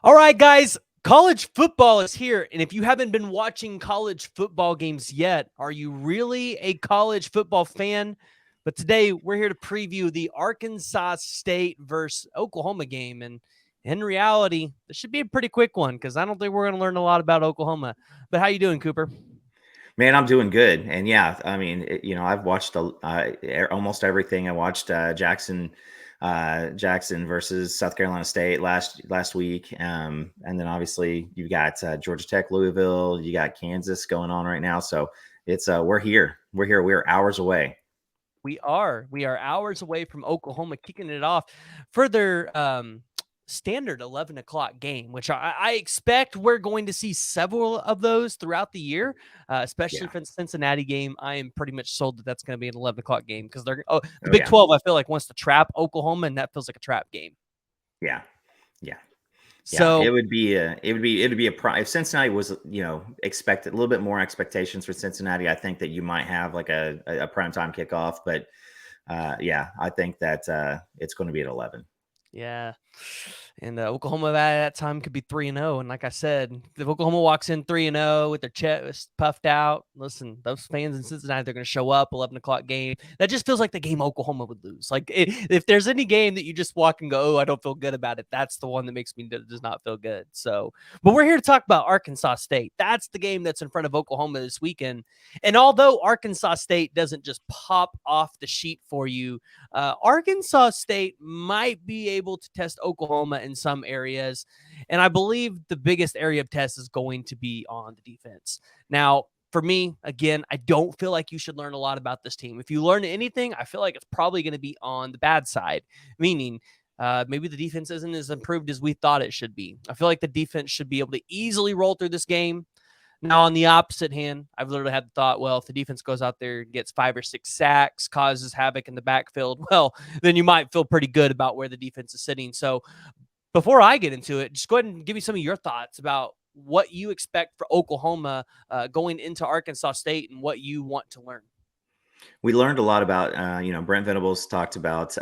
All right, guys, college football is here. And if you haven't been watching college football games yet, are you really a college football fan? But today we're here to preview the Arkansas State versus Oklahoma game. And in reality, this should be a pretty quick one because I don't think we're going to learn a lot about Oklahoma. But how you doing, Cooper? Man, I'm doing good, and yeah, I mean, I've watched almost everything. I watched Jackson versus South Carolina State last week, and then obviously you've got Georgia Tech, Louisville, you got Kansas going on right now. So it's we're here, we're hours away. We are hours away from Oklahoma kicking it off for their standard 11 o'clock game, which I expect we're going to see several of those throughout the year, especially Yeah, for the Cincinnati game. I am pretty much sold that that's going to be an 11 o'clock game because the oh Big yeah, 12, I feel like, wants to trap Oklahoma, and that feels like a trap game. yeah, yeah. Yeah, So if Cincinnati was, expected a little bit more expectations for Cincinnati, I think that you might have like a primetime kickoff. But yeah, I think that it's going to be at 11. yeah. And Oklahoma at that time could be 3-0. And like I said, if Oklahoma walks in 3-0 with their chest puffed out, listen, those fans in Cincinnati, they're going to show up 11 o'clock game. That just feels like the game Oklahoma would lose. Like if there's any game that you just walk and go, oh, I don't feel good about it, that's the one that makes me does not feel good. So, but we're here to talk about Arkansas State. That's the game that's in front of Oklahoma this weekend. And although Arkansas State doesn't just pop off the sheet for you, Arkansas State might be able to test Oklahoma in some areas. And I believe the biggest area of test is going to be on the defense. Now, for me, again, I don't feel like you should learn a lot about this team. If you learn anything, I feel like it's probably going to be on the bad side, meaning maybe the defense isn't as improved as we thought it should be. I feel like the defense should be able to easily roll through this game. Now, on the opposite hand, I've literally had the thought, well, if the defense goes out there, gets 5 or 6 sacks, causes havoc in the backfield, well, then you might feel pretty good about where the defense is sitting. So before I get into it, just go ahead and give me some of your thoughts about what you expect for Oklahoma going into Arkansas State and what you want to learn. We learned a lot about, Brent Venables talked about,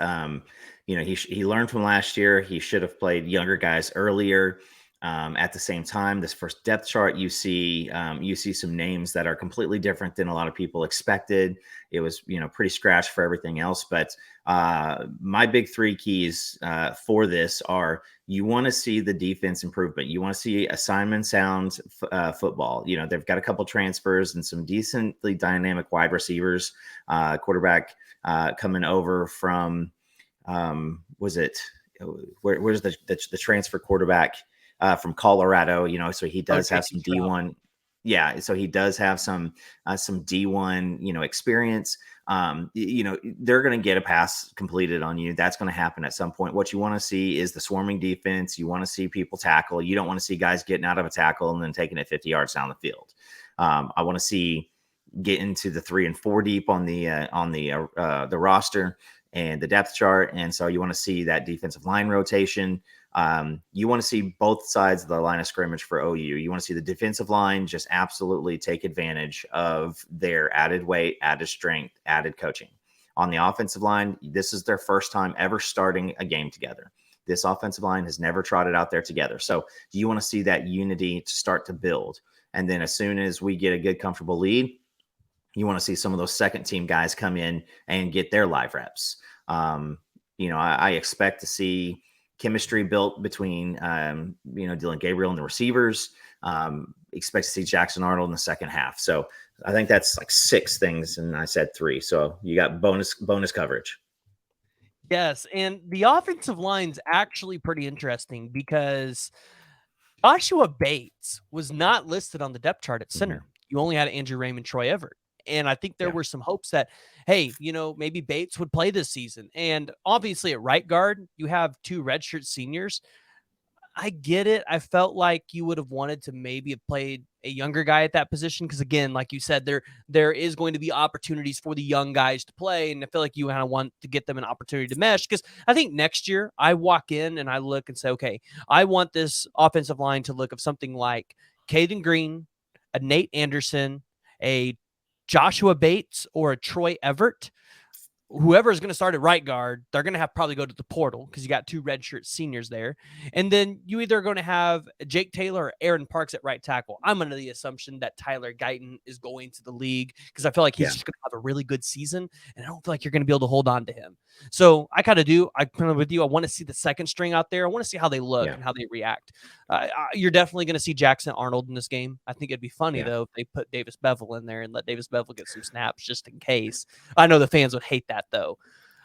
he learned from last year. He should have played younger guys earlier. At the same time, this first depth chart, you see some names that are completely different than a lot of people expected. It was, pretty scratched for everything else. But my big three keys for this are: you want to see the defense improvement. You want to see assignment sound football. They've got a couple transfers and some decently dynamic wide receivers. Quarterback coming over from where's the transfer quarterback? From Colorado, so he does have some D1. Yeah, so he does have some D1, experience. They're going to get a pass completed on you. That's going to happen at some point. What you want to see is the swarming defense. You want to see people tackle. You don't want to see guys getting out of a tackle and then taking it 50 yards down the field. I want to see get into the 3 and 4 deep on the roster and the depth chart. And so you want to see that defensive line rotation. You want to see both sides of the line of scrimmage for OU. You want to see the defensive line just absolutely take advantage of their added weight, added strength, added coaching. On the offensive line, this is their first time ever starting a game together. This offensive line has never trotted out there together. So you want to see that unity start to build. And then as soon as we get a good, comfortable lead, you want to see some of those second team guys come in and get their live reps. I expect to see chemistry built between, Dylan Gabriel and the receivers. Expect to see Jackson Arnold in the second half. So I think that's like 6 things, and I said 3. So you got bonus coverage. Yes, and the offensive line's actually pretty interesting because Joshua Bates was not listed on the depth chart at center. Mm-hmm. You only had Andrew Raymond, Troy Everett. And I think there Yeah. were some hopes that, hey, maybe Bates would play this season. And obviously at right guard, you have 2 redshirt seniors. I get it. I felt like you would have wanted to maybe have played a younger guy at that position because, again, like you said, there is going to be opportunities for the young guys to play, and I feel like you kind of want to get them an opportunity to mesh because I think next year I walk in and I look and say, okay, I want this offensive line to look of something like Caden Green, a Nate Anderson, a Joshua Bates, or a Troy Everett. whoever is going to start at right guard, they're going to have probably go to the portal because you got 2 redshirt seniors there. And then you either are going to have Jake Taylor or Aaron Parks at right tackle. I'm under the assumption that Tyler Guyton is going to the league because I feel like he's just going to have a really good season, and I don't feel like you're going to be able to hold on to him. So I kind of with you. I want to see the second string out there. I want to see how they look and how they react. You're definitely going to see Jackson Arnold in this game. I think it'd be funny, though, if they put Davis Bevel in there and let Davis Bevel get some snaps just in case. I know the fans would hate that, though.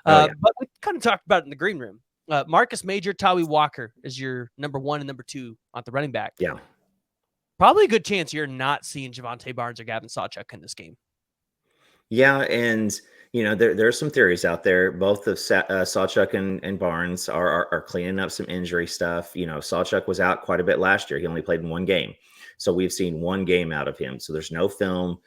But we kind of talked about it in the green room. Marcus Major, Tawi Walker is your number 1 and number 2 on the running back. Yeah. Probably a good chance you're not seeing Javonte Barnes or Gavin Sawchuk in this game. Yeah, and there are some theories out there. Both of Sawchuk and Barnes are cleaning up some injury stuff. Sawchuk was out quite a bit last year. He only played in 1 game, so we've seen 1 game out of him. So there's no film,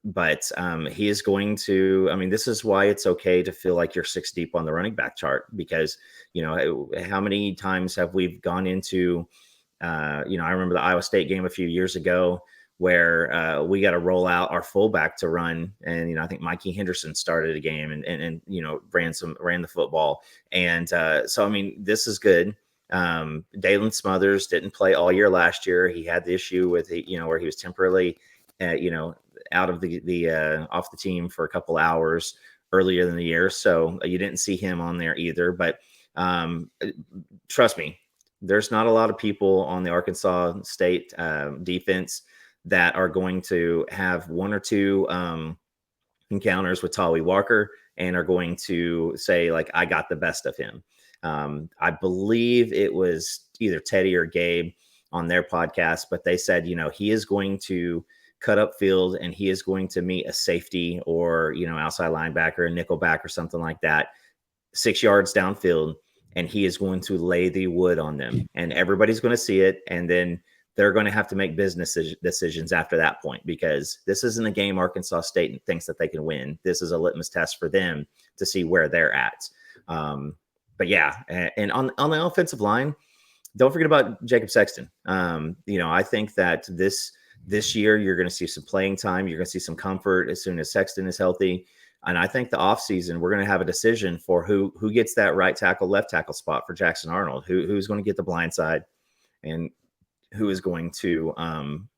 but he is going to. I mean, this is why it's okay to feel like you're 6 deep on the running back chart, because how many times have we gone into I remember the Iowa State game a few years ago where we got to roll out our fullback to run. And, I think Mikey Henderson started a game and ran the football. And so, I mean, this is good. Dalen Smothers didn't play all year last year. He had the issue with, where he was temporarily, out of the off the team for a couple hours earlier in the year. So you didn't see him on there either. But trust me, there's not a lot of people on the Arkansas State defense that are going to have 1 or 2 encounters with Tawi Walker and are going to say, like, I got the best of him. I believe it was either Teddy or Gabe on their podcast, but they said, he is going to cut up field and he is going to meet a safety or, outside linebacker, a nickel back or something like that, 6 yards downfield, and he is going to lay the wood on them. And everybody's going to see it. And then they're going to have to make business decisions after that point, because this isn't a game Arkansas State thinks that they can win. This is a litmus test for them to see where they're at. But yeah, and on the offensive line, don't forget about Jacob Sexton. I think that this year you're going to see some playing time. You're going to see some comfort as soon as Sexton is healthy. And I think the offseason, we're going to have a decision for who gets that right tackle, left tackle spot for Jackson Arnold, who's going to get the blind side, and who is going to,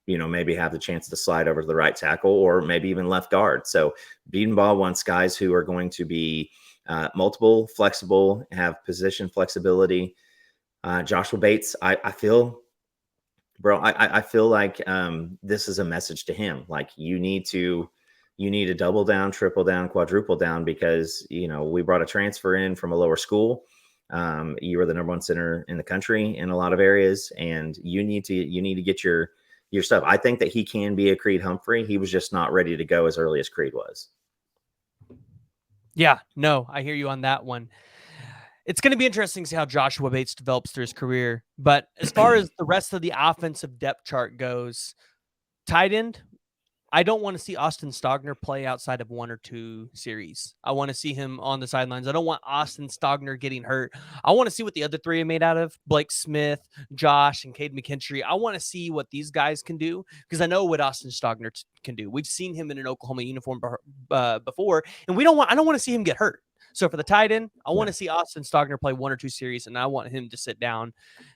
maybe have the chance to slide over to the right tackle or maybe even left guard. So Bedenbaugh wants guys who are going to be multiple, flexible, have position flexibility. Joshua Bates, I feel like this is a message to him. Like, you need to double down, triple down, quadruple down, because, we brought a transfer in from a lower school. You were the number 1 center in the country in a lot of areas, and you need to get your stuff. I think that he can be a Creed Humphrey. He was just not ready to go as early as Creed was. Yeah, no, I hear you on that one. It's going to be interesting to see how Joshua Bates develops through his career. But as far as the rest of the offensive depth chart goes, tight end, I don't want to see Austin Stogner play outside of 1 or 2 series. I want to see him on the sidelines. I don't want Austin Stogner getting hurt. I want to see what the other 3 are made out of. Blake Smith, Josh, and Cade McKinstry. I want to see what these guys can do, because I know what Austin Stogner can do. We've seen him in an Oklahoma uniform before, and I don't want to see him get hurt. So for the tight end, I want to see Austin Stogner play 1 or 2 series, and I want him to sit down.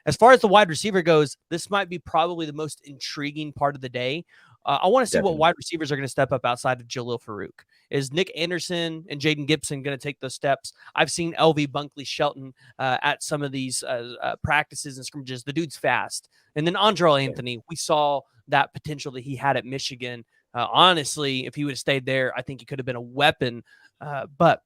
As far as the wide receiver goes, this might be probably the most intriguing part of the day. I want to see what wide receivers are going to step up outside of Jalil Farouk. Is Nick Anderson and Jaden Gibson going to take those steps? I've seen LV Bunkley Shelton at some of these practices and scrimmages. The dude's fast. And then Andrel Anthony, we saw that potential that he had at Michigan. Honestly, if he would have stayed there, I think he could have been a weapon. But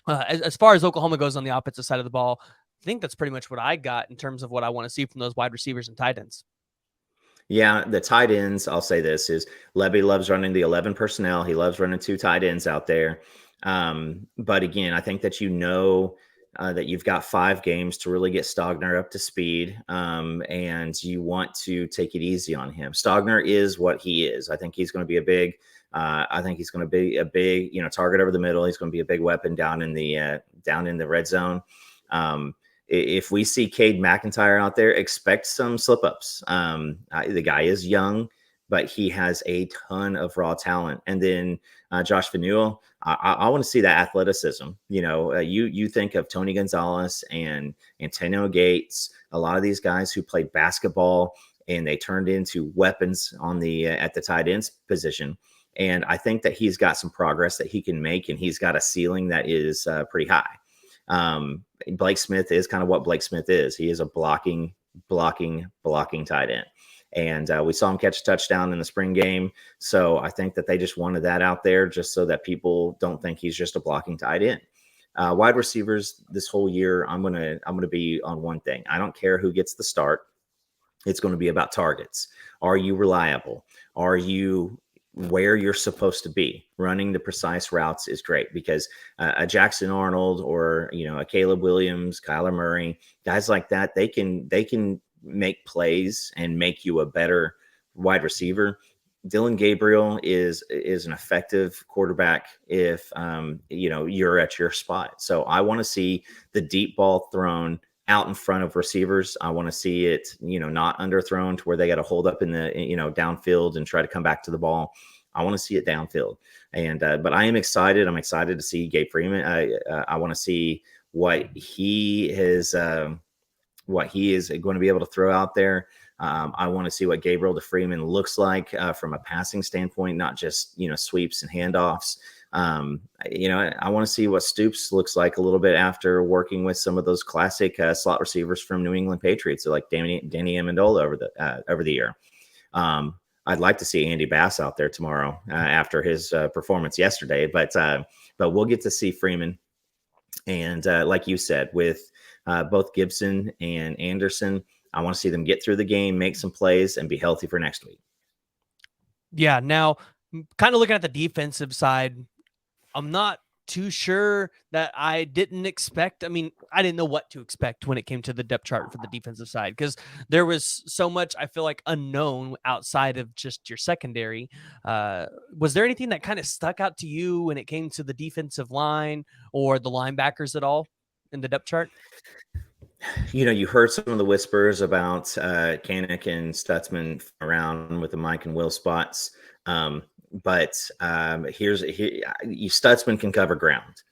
as far as Oklahoma goes on the offensive side of the ball, I think that's pretty much what I got in terms of what I want to see from those wide receivers and tight ends. Yeah, the tight ends, I'll say this, is Levy loves running the 11 personnel. He loves running 2 tight ends out there. But again, I think that that you've got 5 games to really get Stogner up to speed, and you want to take it easy on him. Stogner is what he is. I think he's going to be a big target over the middle. He's going to be a big weapon down in the red zone. If we see Cade McIntyre out there, expect some slip ups. The guy is young, but he has a ton of raw talent. And then Josh Vanul, I want to see that athleticism. You think of Tony Gonzalez and Antonio Gates, a lot of these guys who played basketball and they turned into weapons on the at the tight ends position. And I think that he's got some progress that he can make, and he's got a ceiling that is pretty high. Blake Smith is kind of what Blake Smith is. He is a blocking tight end. And we saw him catch a touchdown in the spring game. So I think that they just wanted that out there just so that people don't think he's just a blocking tight end. Wide receivers this whole year, I'm gonna be on one thing. I don't care who gets the start. It's going to be about targets. Are you reliable? Are you where you're supposed to be? Running the precise routes is great, because a Jackson Arnold or a Caleb Williams, Kyler Murray, guys like that, they can make plays and make you a better wide receiver. Dylan Gabriel is an effective quarterback if you're at your spot. So I want to see the deep ball thrown out in front of receivers. I want to see it, not underthrown to where they got to hold up in the, downfield and try to come back to the ball. I want to see it downfield. And, but I am excited. I'm excited to see Gabe Freeman. I want to see what he is going to be able to throw out there. I want to see what Gabriel to Freeman looks like from a passing standpoint, not just, sweeps and handoffs. I want to see what Stoops looks like a little bit after working with some of those classic slot receivers from New England Patriots, so like Danny Amendola over the year. I'd like to see Andy Bass out there tomorrow after his performance yesterday, but we'll get to see Freeman. And like you said, with both Gibson and Anderson, I want to see them get through the game, make some plays, and be healthy for next week. Yeah. Now, kind of looking at the defensive side, I'm not too sure that I didn't expect. I mean, I didn't know what to expect when it came to the depth chart for the defensive side, because there was so much, I feel like, unknown outside of just your secondary. Was there anything that kind of stuck out to you when it came to the defensive line or the linebackers at all in the depth chart? You heard some of the whispers about Kanik and Stutzman around with the Mike and Will spots. But Stutzman can cover ground,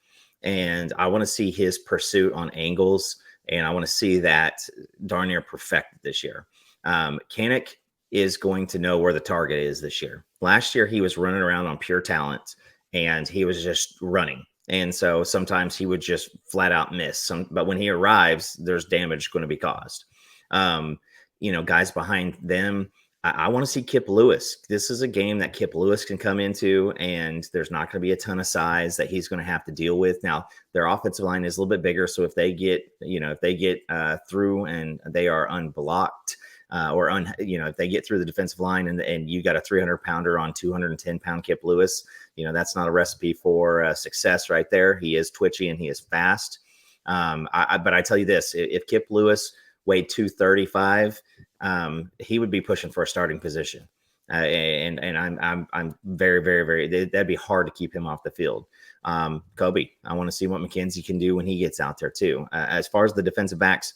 and I want to see his pursuit on angles, and I want to see that darn near perfected this year. Kanik is going to know where the target is this year. Last year, he was running around on pure talent, and he was just running. And so sometimes he would just flat out miss. But when he arrives, there's damage going to be caused. Guys behind them, I want to see Kip Lewis. This is a game that Kip Lewis can come into, and there's not going to be a ton of size that he's going to have to deal with. Now, their offensive line is a little bit bigger, so if they get through and they are unblocked, if they get through the defensive line and you got a 300-pounder on 210-pound Kip Lewis, that's not a recipe for success right there. He is twitchy and he is fast. But I tell you this, if Kip Lewis weighed 235, he would be pushing for a starting position. And I'm very, very, very, that'd be hard to keep him off the field. Kobe, I want to see what McKenzie can do when he gets out there too. As far as the defensive backs,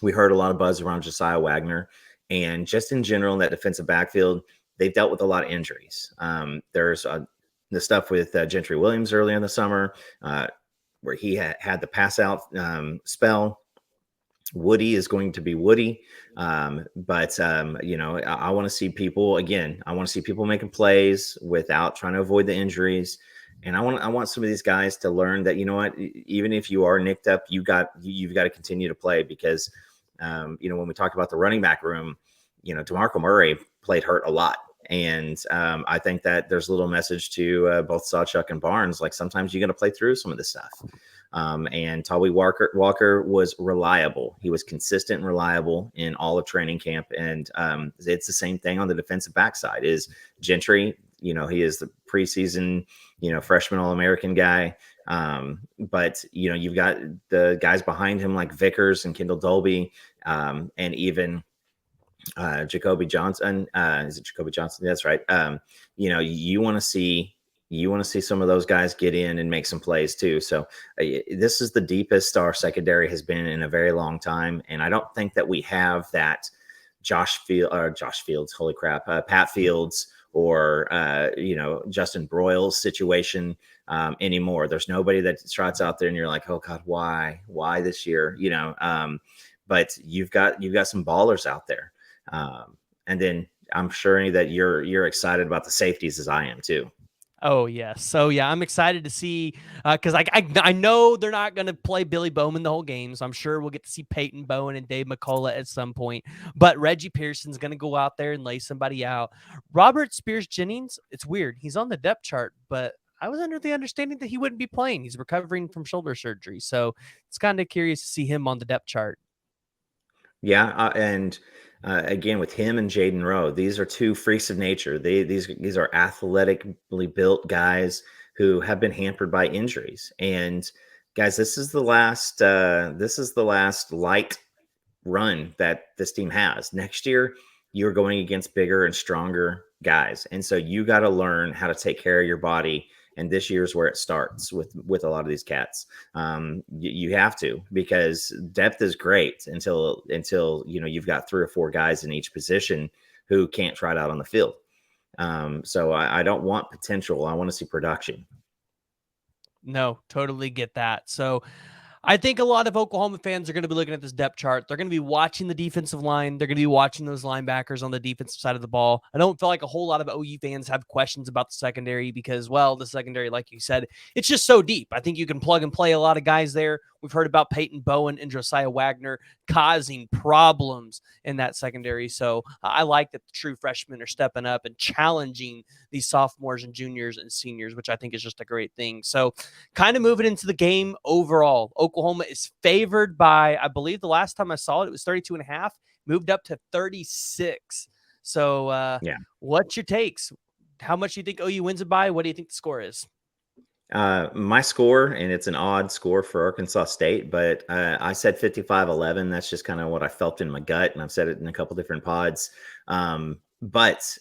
we heard a lot of buzz around Josiah Wagner, and just in general in that defensive backfield, they've dealt with a lot of injuries. There's the stuff with Gentry Williams early in the summer, where he had the pass out spell. Woody is going to be Woody. But I want to see people again. I want to see people making plays without trying to avoid the injuries. And I want some of these guys to learn that, even if you are nicked up, you've got to continue to play, because, when we talk about the running back room, DeMarco Murray played hurt a lot. And I think that there's a little message to both Sawchuk and Barnes. Like, sometimes you got to play through some of this stuff. And Tawee Walker was reliable. He was consistent and reliable in all of training camp. And it's the same thing on the defensive backside. Is Gentry, he is the preseason, freshman All-American guy. But you've got the guys behind him like Vickers and Kendall Dolby, and even Jacoby Johnson. Is it Jacoby Johnson? That's right. You want to see some of those guys get in and make some plays too. So this is the deepest our secondary has been in a very long time. And I don't think that we have that Josh Fields, holy crap, Pat Fields or Justin Broyles situation anymore. There's nobody that trots out there and you're like, oh God, why this year? But you've got some ballers out there, and then I'm sure that you're excited about the safeties as I am too. Oh yes. So yeah, I'm excited to see because I know they're not going to play Billy Bowman the whole game, so I'm sure we'll get to see Peyton Bowen and Dave McCullough at some point. But Reggie Pearson's going to go out there and lay somebody out. Robert Spears Jennings, it's weird. He's on the depth chart, but I was under the understanding that he wouldn't be playing. He's recovering from shoulder surgery, so it's kind of curious to see him on the depth chart. Yeah, and again with him and Jaden Rowe, these are two freaks of nature. These are athletically built guys who have been hampered by injuries. And guys, this is the last light run that this team has. Next year, you're going against bigger and stronger guys, and so you got to learn how to take care of your body. And this year's where it starts with a lot of these cats. You have to, because depth is great until you've got 3 or 4 guys in each position who can't try it out on the field. So I don't want potential. I want to see production. No, totally get that. So I think a lot of Oklahoma fans are going to be looking at this depth chart. They're going to be watching the defensive line. They're going to be watching those linebackers on the defensive side of the ball. I don't feel like a whole lot of OU fans have questions about the secondary because, well, the secondary, like you said, it's just so deep. I think you can plug and play a lot of guys there. We've heard about Peyton Bowen and Josiah Wagner causing problems in that secondary. So I like that the true freshmen are stepping up and challenging these sophomores and juniors and seniors, which I think is just a great thing. So kind of moving into the game overall, Oklahoma is favored by, I believe the last time I saw it, it was 32.5, moved up to 36. So Yeah. What's your takes? How much do you think OU wins it by? What do you think the score is? My score, and it's an odd score for Arkansas State, but I said 55-11. That's just kind of what I felt in my gut, and I've said it in a couple different pods. But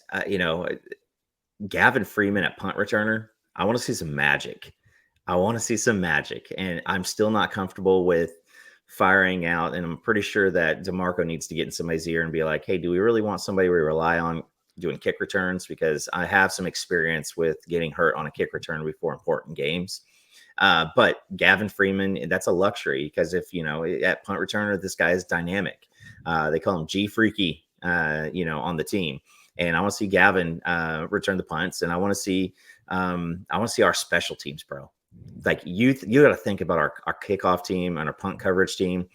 Gavin Freeman at punt returner, I want to see some magic. And I'm still not comfortable with firing out, and I'm pretty sure that DeMarco needs to get in somebody's ear and be like, hey, do we really want somebody we rely on doing kick returns? Because I have some experience with getting hurt on a kick return before important games. But Gavin Freeman, that's a luxury, because if, at punt returner, this guy is dynamic. They call him G Freaky, on the team. And I want to see Gavin return the punts, and I want to see our special teams, bro. Like you got to think about our kickoff team and our punt coverage team.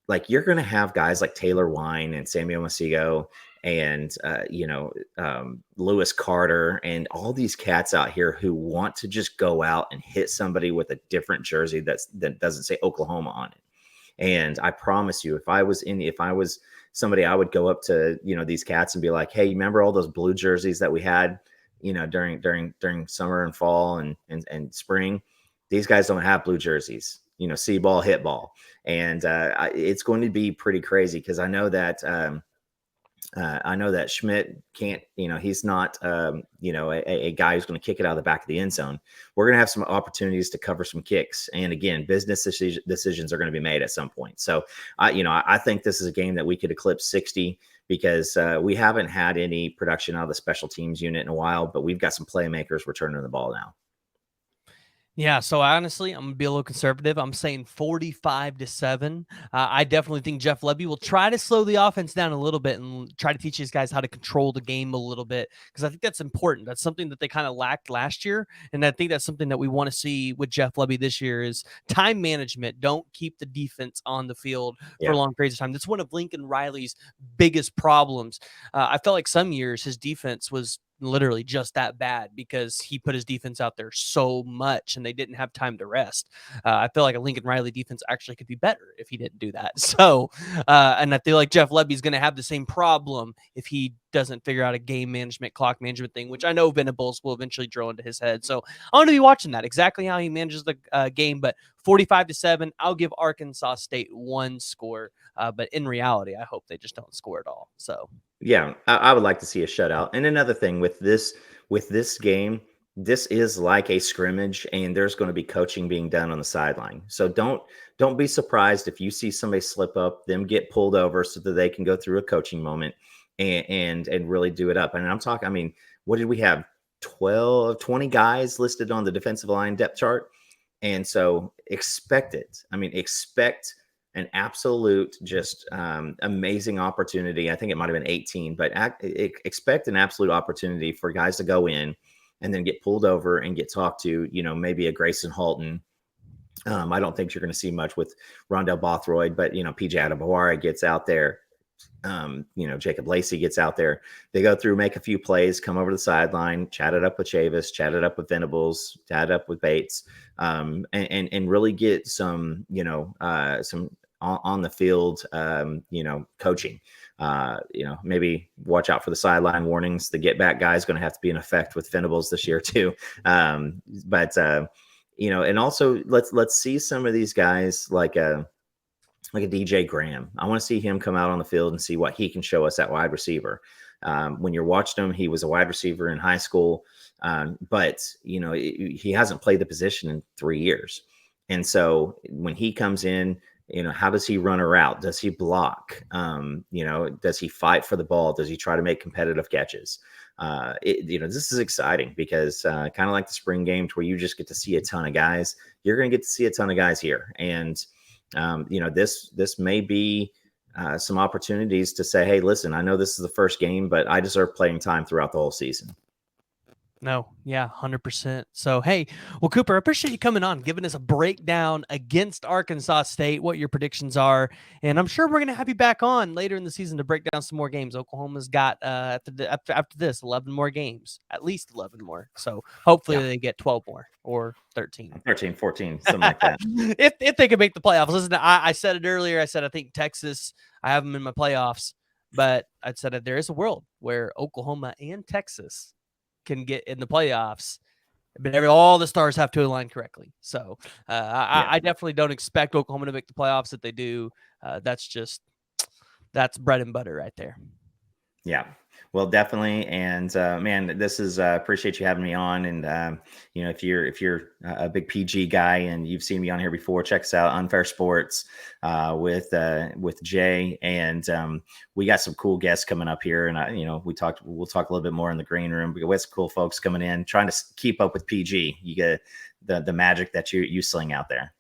Like, you're going to have guys like Taylor Wine and Samuel Masigo and Lewis Carter and all these cats out here who want to just go out and hit somebody with a different jersey that doesn't say Oklahoma on it. And I promise you, if I was somebody, I would go up to these cats and be like, hey, remember all those blue jerseys that we had during summer and fall and spring? These guys don't have blue jerseys. See ball, hit ball. And it's going to be pretty crazy, because I know that Schmidt can't, he's not, a guy who's going to kick it out of the back of the end zone. We're going to have some opportunities to cover some kicks. And again, business decisions are going to be made at some point. So, I think this is a game that we could eclipse 60, because we haven't had any production out of the special teams unit in a while, but we've got some playmakers returning the ball now. Yeah, so honestly, I'm gonna be a little conservative. I'm saying 45-7. I definitely think Jeff Lebby will try to slow the offense down a little bit and try to teach these guys how to control the game a little bit, because I think that's important. That's something that they kind of lacked last year, and I think that's something that we want to see with Jeff Lebby this year is time management. Don't keep the defense on the field for long periods of time. That's one of Lincoln Riley's biggest problems. I felt like some years his defense was literally just that bad because he put his defense out there so much and they didn't have time to rest. I feel like a Lincoln Riley defense actually could be better if he didn't do that. So, and I feel like Jeff Lebby's going to have the same problem if he doesn't figure out a game management, clock management thing, which I know Venables will eventually drill into his head. So I'm going to be watching that, exactly how he manages the game. But 45-7, I'll give Arkansas State one score. But in reality, I hope they just don't score at all. So yeah, I would like to see a shutout. And another thing with this game, this is like a scrimmage, and there's going to be coaching being done on the sideline. So don't don't be surprised if you see somebody slip up, them get pulled over so that they can go through a coaching moment and really do it up. And I'm talking, I mean, what did we have? 12, 20 guys listed on the defensive line depth chart. And so expect it. I mean, expect an absolute just amazing opportunity. I think it might have been 18, but expect an absolute opportunity for guys to go in and then get pulled over and get talked to, maybe a Grayson Halton. I don't think you're going to see much with Rondell Bothroyd, but, PJ Adebawara gets out there. Jacob Lacey gets out there. They go through, make a few plays, come over to the sideline, chat it up with Chavis, chat it up with Venables, chat it up with Bates, and really get some, some on the field, coaching. Maybe watch out for the sideline warnings. The get back guy is going to have to be in effect with Venables this year too. And also let's see some of these guys like a DJ Graham. I want to see him come out on the field and see what he can show us at wide receiver. When you're watching him, he was a wide receiver in high school, but he hasn't played the position in 3 years. And so when he comes in, how does he run a route? Does he block? Does he fight for the ball? Does he try to make competitive catches? This is exciting because kind of like the spring games where you just get to see a ton of guys, you're going to get to see a ton of guys here. And this may be some opportunities to say, hey, listen, I know this is the first game, but I deserve playing time throughout the whole season. No, yeah, 100%. So, hey, well, Cooper, I appreciate you coming on, giving us a breakdown against Arkansas State, what your predictions are. And I'm sure we're going to have you back on later in the season to break down some more games. Oklahoma's got, after this, 11 more games, at least 11 more. So hopefully they get 12 more or 13. 13, 14, something like that. if they can make the playoffs. Listen, I said it earlier. I said I think Texas, I have them in my playoffs. But I said that there is a world where Oklahoma and Texas can get in the playoffs, but all the stars have to align correctly. So I definitely don't expect Oklahoma to make the playoffs. If they do, that's bread and butter right there. Yeah, well, definitely. And man, this is appreciate you having me on. And if you're a big PG guy and you've seen me on here before, check us out, Unfair Sports with Jay. And we got some cool guests coming up here. And we'll talk a little bit more in the green room. We got some cool folks coming in, trying to keep up with PG. You get the magic that you sling out there.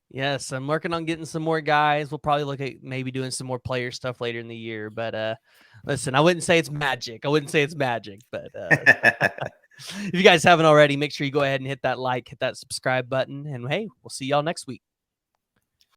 Yes, I'm working on getting some more guys. We'll probably look at maybe doing some more player stuff later in the year. But listen, I wouldn't say it's magic. But if you guys haven't already, make sure you go ahead and hit that like, hit that subscribe button. And hey, we'll see y'all next week.